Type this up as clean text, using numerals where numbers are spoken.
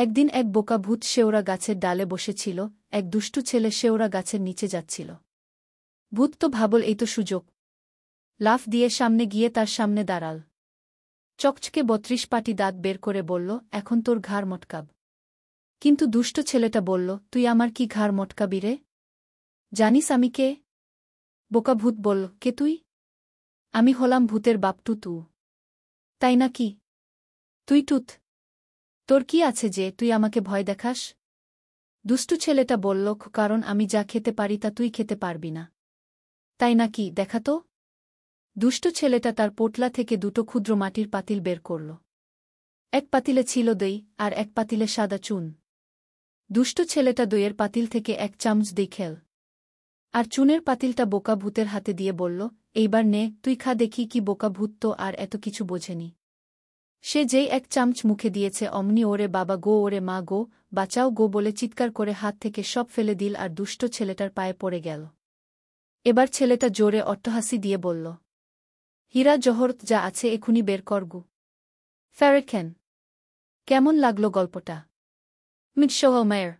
একদিন এক বোকা ভূত শেওড়া গাছের ডালে বসেছিল, এক দুষ্টু ছেলে শেওড়া গাছের নিচে যাচ্ছিল। ভূত তো ভাবল এই তো সুযোগ। লাফ দিয়ে সামনে গিয়ে তার সামনে দাঁড়াল। চকচকে ৩২ পাটি দাঁত বের করে বলল, এখন তোর ঘাড় মটকাব। কিন্তু দুষ্ট ছেলেটা বলল, তুই আমার কি ঘাড় মটকাবি রে? জানিস আমি কে? বোকা ভূত বলল, কে তুই? আমি হলাম ভূতের বাপ টুতু। তাই না কি? তুই টুত? তোর কি আছে যে তুই আমাকে ভয় দেখাস? দুষ্টু ছেলেটা বলল, কারণ আমি যা খেতে পারি তা তুই খেতে পারবি না। তাই না কি, দেখা তো। দুষ্ট ছেলেটা তার পোটলা থেকে দুটো ক্ষুদ্র মাটির পাতিল বের করল। এক পাতিলে ছিল দই আর এক পাতিলে সাদা চুন। দুষ্ট ছেলেটা দইয়ের পাতিল থেকে ১ চামচ দই খেল। আর চুনের পাতিলটা বোকা ভূতের হাতে দিয়ে বলল, এইবার নে, তুই খা দেখি। কি বোকা ভূত তো আর এত কিছু বোঝেনি। সে যেই ১ চামচ মুখে দিয়েছে অমনি ওরে বাবা গো, ওরে মা গো, বাঁচাও গো বলে চিৎকার করে হাত থেকে সব ফেলে দিল আর দুষ্ট ছেলেটার পায়ে পড়ে গেল। এবার ছেলেটা জোরে অট্টহাসি দিয়ে বলল, হীরা জহরত যা আছে এখুনি বের কর গু। ফেরেখান। কেমন লাগলো গল্পটা? মিটশো মেয়ের।